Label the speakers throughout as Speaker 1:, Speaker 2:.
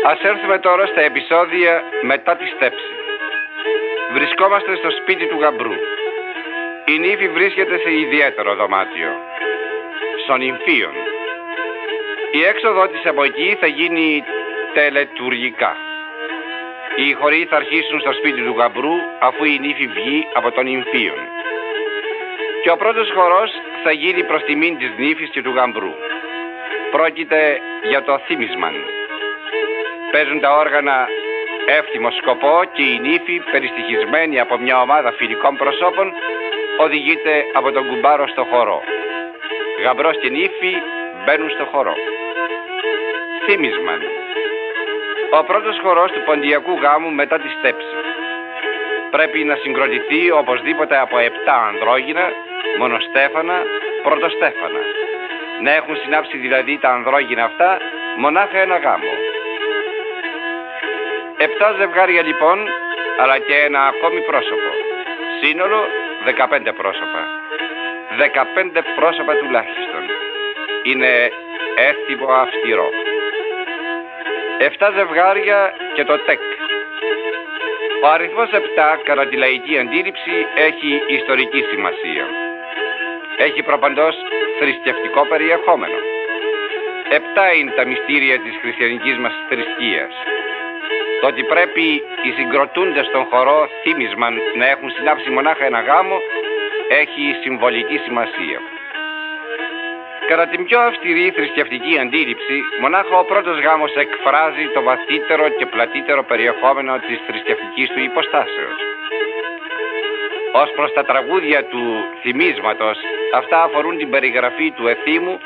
Speaker 1: Ας έρθουμε τώρα στα επεισόδια μετά τη στέψη. Βρισκόμαστε στο σπίτι του γαμπρού. Η νύφη βρίσκεται σε ιδιαίτερο δωμάτιο, στον Υμφίον. Η έξοδο της από εκεί θα γίνει τελετουργικά. Οι χοροί θα αρχίσουν στο σπίτι του γαμπρού αφού η νύφη βγει από τον Υμφίον. Και ο πρώτος χορός θα γίνει προς τιμήν της νύφης και του γαμπρού. Πρόκειται για το θύμισμαν. Παίζουν τα όργανα εύθυμο σκοπό και η νύφη, περιστοιχισμένη από μια ομάδα φιλικών προσώπων, οδηγείται από τον κουμπάρο στο χορό. Γαμπρός και νύφη μπαίνουν στο χορό. Θύμισμαν. Ο πρώτος χορός του ποντιακού γάμου μετά τη στέψη. Πρέπει να συγκροτηθεί οπωσδήποτε από 7 ανδρόγυνα, μονοστέφανα, πρωτοστέφανα. Να έχουν συνάψει δηλαδή τα ανδρόγυνα αυτά μονάχα ένα γάμο. 7 ζευγάρια λοιπόν, αλλά και ένα ακόμη πρόσωπο. Σύνολο 15 πρόσωπα. 15 πρόσωπα τουλάχιστον. Είναι έθιμο αυστηρό. 7 ζευγάρια και το τεκ. Ο αριθμός 7 κατά τη λαϊκή αντίληψη έχει ιστορική σημασία. Έχει προπαντός θρησκευτικό περιεχόμενο. 7 είναι τα μυστήρια της χριστιανικής μας θρησκείας. Το ότι πρέπει οι συγκροτούντες στον χορό θύμισμαν να έχουν συνάψει μονάχα ένα γάμο έχει συμβολική σημασία. Κατά την πιο αυστηρή θρησκευτική αντίληψη, μονάχα ο πρώτος γάμος εκφράζει το βαθύτερο και πλατύτερο περιεχόμενο της θρησκευτικής του υποστάσεως. Ως προς τα τραγούδια του θυμίσματος, αυτά αφορούν την περιγραφή του εθήμου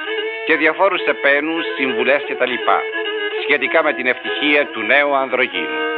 Speaker 1: και διαφόρους επένους, συμβουλές κτλ. Σχετικά με την ευτυχία του νέου ανδρογύνου.